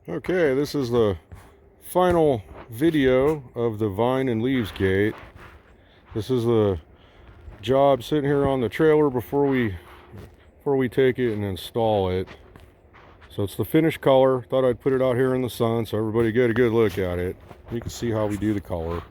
Okay, this is the final video of the Vine and Leaves gate. This is the job sitting here on the trailer before we take it and install it. So it's the finished color. Thought I'd put it out here in the sun so everybody get a good look at it. You can see how we do the color.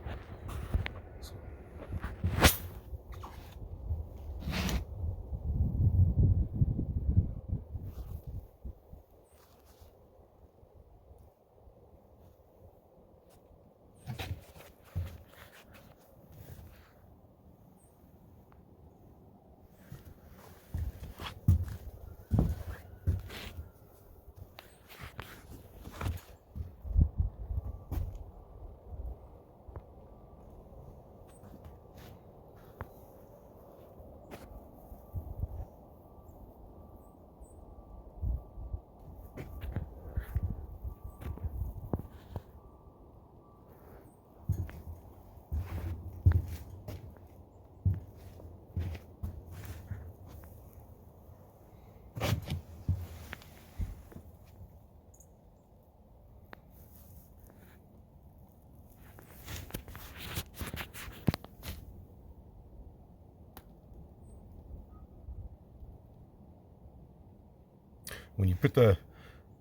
When you put the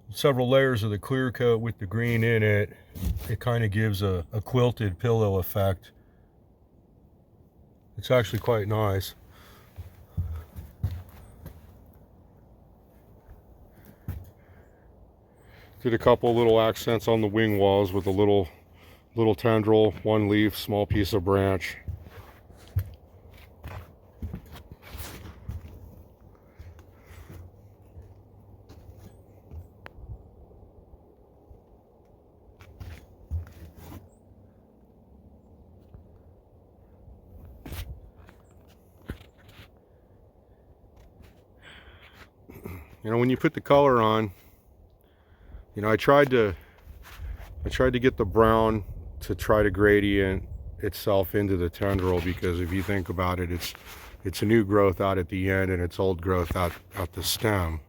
several layers of the clear coat with the green in it, it kind of gives a quilted pillow effect. It's actually quite nice. Did a couple little accents on the wing walls with a little tendril, one leaf, small piece of branch. You know, when you put the color on, you know, I tried to get the brown to try to gradient itself into the tendril, because if you think about it, it's a new growth out at the end and it's old growth out the stem.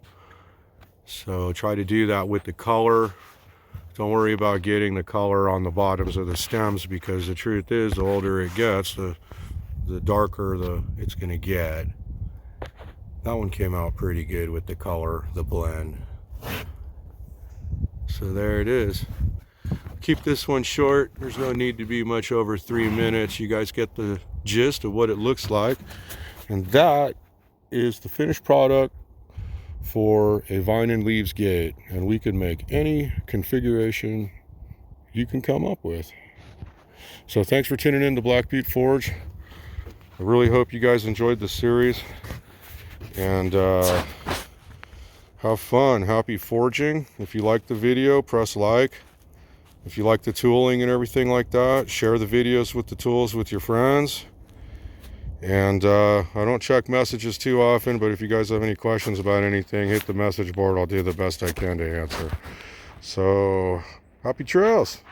So try to do that with the color. Don't worry about getting the color on the bottoms of the stems, because the truth is, the older it gets, the darker it's going to get. That one came out pretty good with the color, the blend. So there it is. Keep this one short. There's no need to be much over 3 minutes. You guys get the gist of what it looks like. And that is the finished product for a Vine and Leaves gate. And we can make any configuration you can come up with. So thanks for tuning in to Black Butte Forge. I really hope you guys enjoyed the series. And have fun. Happy forging. If you like the video, press like. If you like the tooling and everything like that, share the videos with the tools with your friends. And I don't check messages too often, but if you guys have any questions about anything, hit the message board. I'll do the best I can to answer. So happy trails.